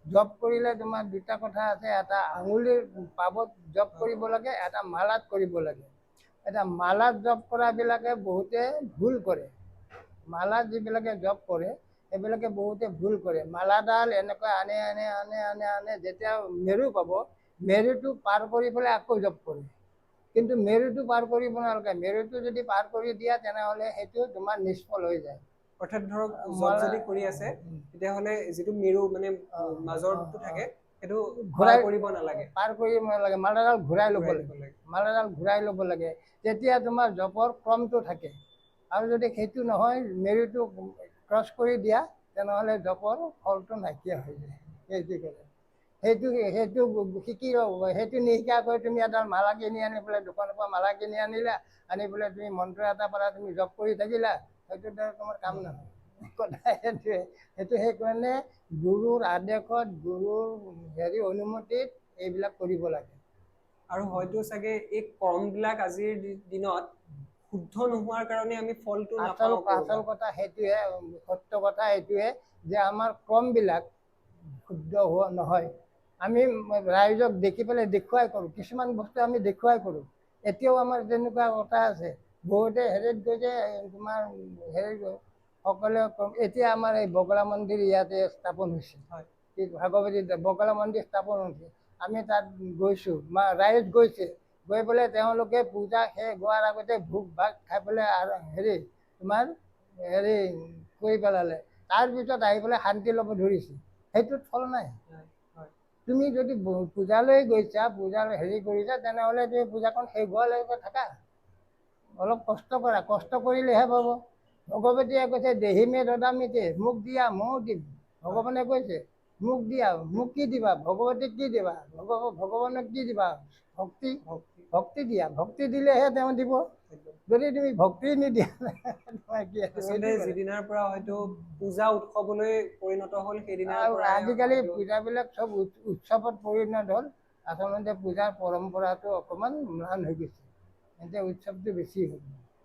Speaker 1: জপ কৰিলে তোমাৰ দুটা কথা আছে, এটা আঙুলিৰ পাবত জপ কৰিব লাগে, এটা মালাত কৰিব লাগে। এটা মালাত জপ কৰাবিলাকে বহুতে ভুল কৰে, মালাত যিবিলাকে জপ কৰে সেইবিলাকে বহুতে ভুল কৰে। মালাডাল এনেকৈ আনে, যেতিয়া মেৰু পাব, মেৰুটো পাৰ কৰি পেলাই আকৌ জপ কৰে। কিন্তু মেৰুটো পাৰ কৰিব নালাগে, মেৰুটো যদি পাৰ কৰি দিয়া তেনেহ'লে সেইটো তোমাৰ নিষ্ফল হৈ যায়।
Speaker 2: অৰ্থাৎ ধৰক জপ যদি কৰি আছে তেতিয়াহ'লে যিটো মেৰু মাজৰটো থাকে সেইটো
Speaker 1: ঘূৰাই
Speaker 2: কৰিব নালাগে,
Speaker 1: মালাডাল ঘূৰাই ল'ব লাগে। তেতিয়া তোমাৰ জপৰ ক্ৰমটো থাকে। আৰু যদি সেইটো নহয়, মেৰুটো ক্ৰছ কৰি দিয়া, তেনেহ'লে জপৰ ফলটো নাইকিয়া হৈ যায়। সেইটো শিকি সেইটো নিশিকাকৈ তুমি এডাল মালা কিনি আনি পেলাই দোকানৰ পৰা মালা কিনি আনিলা, আনি পেলাই তুমি মন্ত্ৰ এটা পৰা তুমি জপ কৰি থাকিলা, সেইটো দ্বাৰা তোমাৰ কাম নহয়। কথা সেইটোৱে, সেইকাৰণে গুৰুৰ আদেশত, গুৰুৰ অনুমতিত এইবিলাক কৰিব লাগে।
Speaker 2: আৰু হয়তো চাগে এই কৰ্মবিলাক আজিৰ দিনত শুদ্ধ নোহোৱাৰ কাৰণে আমি ফলটো নাপাওঁ।
Speaker 1: আচল কথা সেইটোৱে, সত্য কথা এইটোৱে যে আমাৰ ক্ৰমবিলাক শুদ্ধ হোৱা নহয়। আমি ৰাইজক দেখি পেলাই দেখুৱাই কৰোঁ, কিছুমান বস্তু আমি দেখুৱাই কৰোঁ। এতিয়াও আমাৰ তেনেকুৱা কথা আছে, বহুতে হেৰিত গৈছে, তোমাৰ সকলোৱে এতিয়া আমাৰ এই বগলা মন্দিৰ ইয়াতে স্থাপন হৈছে, ভাগৱতী বগলা মন্দিৰ স্থাপন হৈছে। আমি তাত গৈছোঁ, ৰাইজ গৈছে, গৈ পেলাই তেওঁলোকে পূজা শেষ হোৱাৰ আগতে ভোগ ভাগ খাই পেলাই তোমাৰ কৰি পেলালে। তাৰপিছত আহি পেলাই শান্তি ল'ব ধৰিছে, সেইটোত ফল নাই। তুমি যদি পূজালৈ গৈছা, পূজা কৰিছা, তেনেহ'লে তুমি পূজাখন শেষ হোৱালৈকে থাকা, অলপ কষ্ট কৰা, কষ্ট কৰিলেহে পাব। ভগৱতীয়ে কৈছে দেহি মে দদামিতে, মোক দিয়া ময়ো দিম। ভগৱানে কৈছে মোক দিয়া, মোক কি দিবা? ভগৱতীক কি দিবা? ভগৱানক কি দিবা? ভক্তি দিয়া, ভক্তি দিলেহে তেওঁ দিব। যদি তুমি ভক্তি নিদিয়া,
Speaker 2: যিদিনাৰ পৰা হয়তো পূজা উৎসৱলৈ পৰিণত হ'ল, সেইদিনাৰ পৰা
Speaker 1: আজিকালি পূজাবিলাক চব উৎসৱত পৰিণত হ'ল। আচলতে পূজাৰ পৰম্পৰাটো অকণমান ম্লান হৈ গৈছে, এতিয়া উৎসৱটো বেছি হ'ল।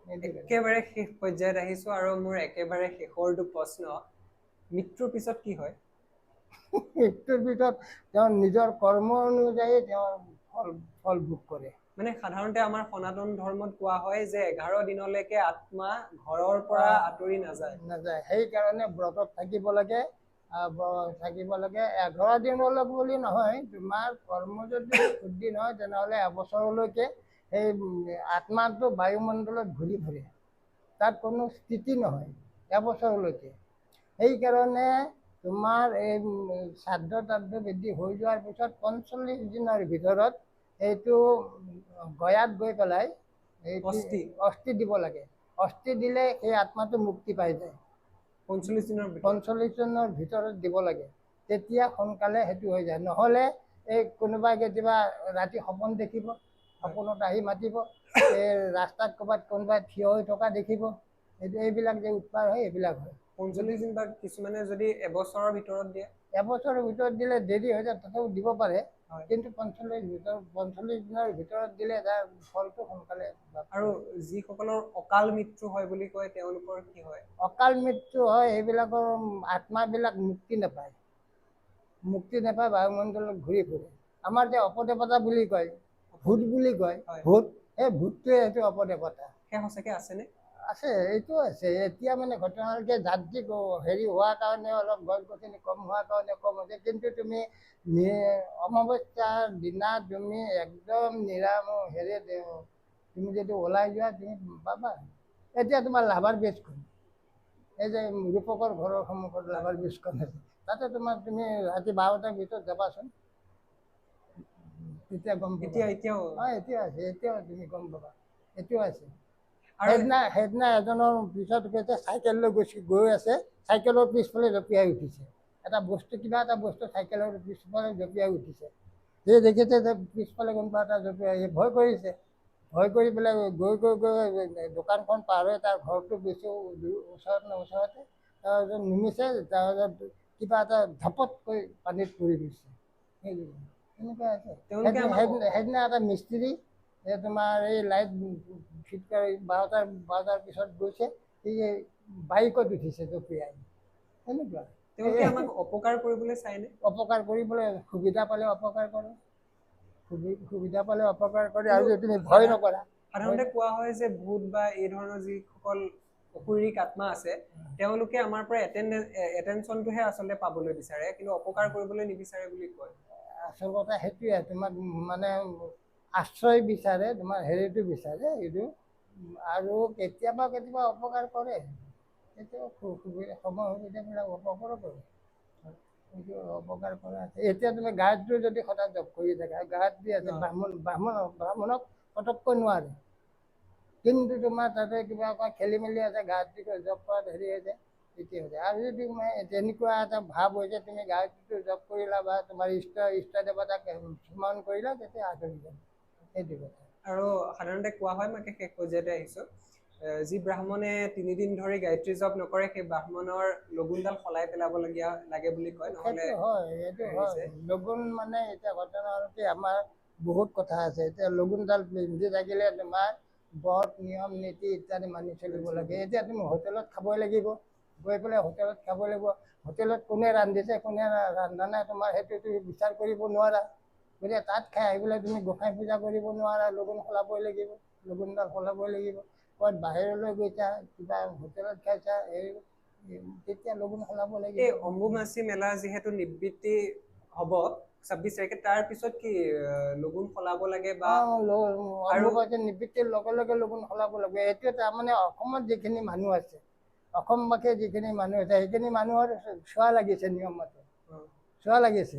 Speaker 2: একেবাৰে শেষ পৰ্যায়ত আহিছো আৰু মোৰ একেবাৰে শেষৰটো প্ৰশ্ন, মৃত্যুৰ পিছত কি হয়?
Speaker 1: মৃত্যুৰ পিছত তেওঁ নিজৰ কৰ্ম অনুযায়ী তেওঁৰ ফল ভোগ কৰে।
Speaker 2: সাধাৰণতে আমাৰ সনাতন ধৰ্মত কোৱা হয় যে 11 দিনলৈকে আত্মা ঘৰৰ পৰা আঁতৰি নাযায়।
Speaker 1: সেইকাৰণে ব্ৰতত থাকিব লাগে। 11 দিনলৈ বুলি নহয়, তোমাৰ কৰ্ম যদি শুদ্ধি নহয় তেনেহ'লে এবছৰলৈকে সেই আত্মাটো বায়ুমণ্ডলত ঘূৰি ফুৰে, তাত কোনো স্থিতি নহয় এবছৰলৈকে। সেইকাৰণে তোমাৰ এই শ্ৰাদ্ধ তাদ্ধ বৃদ্ধি হৈ যোৱাৰ পিছত 45 দিনৰ ভিতৰত এইটো গয়াত গৈ পেলাই অস্থি দিব লাগে। অস্থি দিলে সেই আত্মাটো মুক্তি পাই যায়। 45 দিনৰ ভিতৰত দিব লাগে, তেতিয়া সোনকালে সেইটো হৈ যায়। নহ'লে এই কোনোবাই কেতিয়াবা ৰাতি সপোন দেখিব, সপোনত আহি মাতিব, এই ৰাস্তাত ক'ৰবাত কোনোবাই থিয় হৈ থকা দেখিব, এইবিলাক যে উৎপাত হয়, এইবিলাক হয়।
Speaker 2: 45 দিন বা কিছুমানে যদি এবছৰৰ ভিতৰত দিয়ে,
Speaker 1: এবছৰৰ ভিতৰত দিলে দেৰি হৈ যায়, তথাপিও দিব পাৰে। কিন্তু 45 দিনৰ ভিতৰত দিলে তাৰ ফলটো সোনকালে।
Speaker 2: আৰু যিসকলৰ অকাল মৃত্যু হয় বুলি কয়, তেওঁলোকৰ কি হয়?
Speaker 1: অকাল মৃত্যু হয়, সেইবিলাকৰ আত্মাবিলাক মুক্তি নাপায়, বায়ুমণ্ডলত ঘূৰি ফুৰে। আমাৰ যে অপদেৱতা বুলি কয়, ভূত বুলি কয়, ভূত, সেই ভূতটোৱে সেইটো অপদেৱতা।
Speaker 2: সেই সঁচাকে আছেনে?
Speaker 1: আছে, এইটো আছে। এতিয়া মানে ঘটনা হ'ল কি যান্ত্ৰিক হেৰি হোৱাৰ কাৰণে অলপ গছ গছনি কম হোৱাৰ কাৰণে কম হৈছে, কিন্তু তুমি অমাৱস্যাৰ দিনা তুমি একদম হেৰি তুমি যদি ওলাই যোৱা তুমি পাবা। এতিয়া তোমাৰ লাভাৰ ব্ৰিজখন, এই যে ৰূপকৰ ঘৰৰ সন্মুখত লাভাৰ ব্ৰিজখন আছে, তাতে তুমি ৰাতি 12টাৰ ভিতৰত যাবাচোন, তেতিয়া গম পাবা।
Speaker 2: এতিয়াও
Speaker 1: এতিয়া আছে, এতিয়াও তুমি গম পাবা, এতিয়াও আছে।
Speaker 2: আৰু
Speaker 1: সেইদিনা এজনৰ পিছত চাইকেল লৈ গৈ আছে, চাইকেলৰ পিছফালে জঁপিয়াই উঠিছে। কিবা এটা বস্তু চাইকেলৰ পিছফালে জঁপিয়াই উঠিছে। সেই দেখিছে যে পিছফালে কোনোবা এটা জঁপিয়াই, ভয় কৰিছে। ভয় কৰি পেলাই গৈ দোকানখন পাৰ হৈ তাৰ ঘৰটো বেছি ওচৰতে, তাৰপিছত নিমিছে, তাৰপিছত কিবা এটা ঝপতকৈ পানীত পৰি গৈছে। এনেকুৱা আছে। সেইদিনা এটা মিস্ত্ৰী তোমাৰ এই লাইট ফিট কৰি 12টাৰ পিছত গৈছে, এই বাইকত উঠিছে জঁপিয়াই। সেনেকুৱা
Speaker 2: তেওঁলোকে আমাক অপকাৰ কৰিবলৈ চায়নে?
Speaker 1: অপকাৰ কৰিবলৈ সুবিধা পালে অপকাৰ কৰে, সুবিধা পালে অপকাৰ কৰে, আৰু যদি তুমি ভয় নকৰা।
Speaker 2: সাধাৰণতে কোৱা হয় যে ভূত বা এই ধৰণৰ যিসকল অশৰীৰিক আত্মা আছে, তেওঁলোকে আমাৰ পৰা এটেনশ্যনটোহে আচলতে পাবলৈ বিচাৰে, কিন্তু অপকাৰ কৰিবলৈ নিবিচাৰে বুলি কয়।
Speaker 1: আচল কথা সেইটোৱে, তোমাক মানে আশ্ৰয় বিচাৰে, তোমাৰ হেৰিটো বিচাৰে এইটো, আৰু কেতিয়াবা অপকাৰ কৰে, কেতিয়াবা সময় সুবিধাবিলাক অপকাৰো কৰে, অপকাৰ কৰা আছে। এতিয়া তুমি গায়ত্ৰী যদি সদায় জপ কৰি থাকা, গায়ত্ৰী আছে, ব্ৰাহ্মণক পটককৈ নোৱাৰে, কিন্তু তোমাৰ তাতে কিবা খেলি মেলি আছে, গায়ত্ৰী জপ কৰাত হেৰি হৈছে, তেতিয়া হৈছে। আৰু যদি তেনেকুৱা এটা ভাৱ হৈছে, তুমি গায়ত্ৰীটো জপ কৰিলা বা তোমাৰ ইষ্ট দেৱতাক স্মৰণ কৰিলা, তেতিয়া আঁতৰি যাব, সেইটো কথা।
Speaker 2: আৰু সাধাৰণতে কোৱা হয়, মই শেষ পৰ্যায়তে আহিছো, যি ব্ৰাহ্মণে 3 দিন ধৰি গায়ত্ৰী জপ নকৰে, সেই ব্ৰাহ্মণৰ লগুণডাল সলাই পেলাব লাগে বুলি কয়।
Speaker 1: সেইটো হয়, এইটো হয়। লগুণ মানে এতিয়া ঘটনা হ'ল কি, আমাৰ বহুত কথা আছে। এতিয়া লগুণডাল পিন্ধি থাকিলে তোমাৰ ব্ৰত নিয়ম নীতি ইত্যাদি মানি চলিব লাগে। এতিয়া তুমি হোটেলত খাবই লাগিব, গৈ পেলাই হোটেলত খাব লাগিব, হোটেলত কোনে ৰান্ধিছে কোনে ৰন্ধা নাই তোমাৰ সেইটো তুমি বিচাৰ কৰিব নোৱাৰা। গতিকে তাত খাই আহি পেলাই তুমি গোঁসাই পূজা কৰিব নোৱাৰা, লগুণ সলাবই লাগিব, লগুণডাল সলাবই লাগিব। ক'ৰবাত বাহিৰলৈ গৈছা, কিবা হোটেলত খাইছা, তেতিয়া লগুণ সলাব লাগিব।
Speaker 2: এই অম্বুবাচী মেলা যিহেতু নিবৃত্তি হ'ব 26 তাৰিখে, তাৰ পিছত কি লগুণ সলাব লাগে বা
Speaker 1: অম্বুবাচী নিবৃত্তিৰ লগে লগে লগুণ সলাব লাগে। এইটো তাৰমানে অসমত যিখিনি মানুহ আছে, অসমবাসীৰ যিখিনি মানুহ আছে, সেইখিনি মানুহৰ চোৱা লাগিছে, নিয়ম মতে চোৱা লাগিছে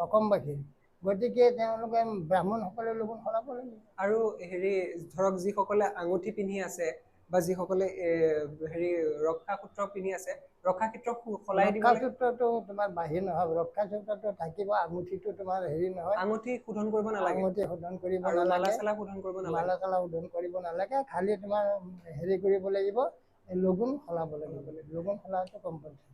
Speaker 1: অসমবাসীৰ, গতিকে তেওঁলোকে ব্ৰাহ্মণসকলে লগুণ সলাব লাগিব।
Speaker 2: আৰু হেৰি ধৰক যিসকলে আঙুঠি পিন্ধি আছে বা যিসকলে ৰক্ষা সূত্ৰ পিন্ধি আছে, ৰক্ষা সূত্ৰ সলাই দিব লাগে।
Speaker 1: ৰক্ষা সূত্ৰটো তোমাৰ বাহিৰ নহয়, ৰক্ষা সূত্ৰটো থাকিব, আঙুঠিটো তোমাৰ হেৰি নহয়,
Speaker 2: আঙুঠি শোধন কৰিব নালাগে,
Speaker 1: আঙুঠি শোধন কৰিব
Speaker 2: আৰু
Speaker 1: নালাগে,
Speaker 2: মালা চালা শোধন কৰিব নালাগে,
Speaker 1: মালা চালা শোধন কৰিব নালাগে, খালি তোমাৰ হেৰি কৰিব লাগিব, লগুণ সলাব লাগিব, লগুণ সলাটো কম্পালচৰি।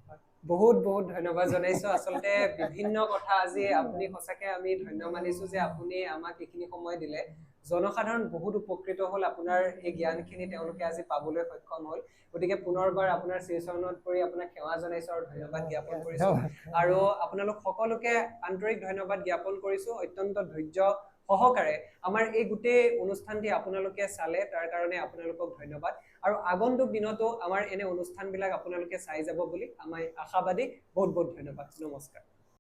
Speaker 2: বহুত বহুত ধন্যবাদ জনাইছো। আচলতে বিভিন্ন কথা আজি আপুনি সঁচাকে আমি ধন্য মানিছো যে আপুনি আমাক এইখিনি সময় দিলে। জনসাধাৰণ বহুত উপকৃত হ'ল, আপোনাৰ এই জ্ঞানখিনি তেওঁলোকে আজি পাবলৈ সক্ষম হ'ল। গতিকে পুনৰবাৰ আপোনাৰ শ্ৰীচৰণত পৰি আপোনাক সেৱা জনাইছো আৰু ধন্যবাদ জ্ঞাপন কৰিছো। আৰু আপোনালোক সকলোকে আন্তৰিক ধন্যবাদ জ্ঞাপন কৰিছো। অত্যন্ত ধৈৰ্য সহকাৰে আমাৰ এই গোটেই অনুষ্ঠানটি আপোনালোকে চালে, তাৰ কাৰণে আপোনালোকক ধন্যবাদ। আৰু আগন্তুক দিনতো আমাৰ এনে অনুষ্ঠানবিলাক আপোনালোকে চাই যাব বুলি আমি আশাবাদী। বহুত বহুত ধন্যবাদ, নমস্কাৰ।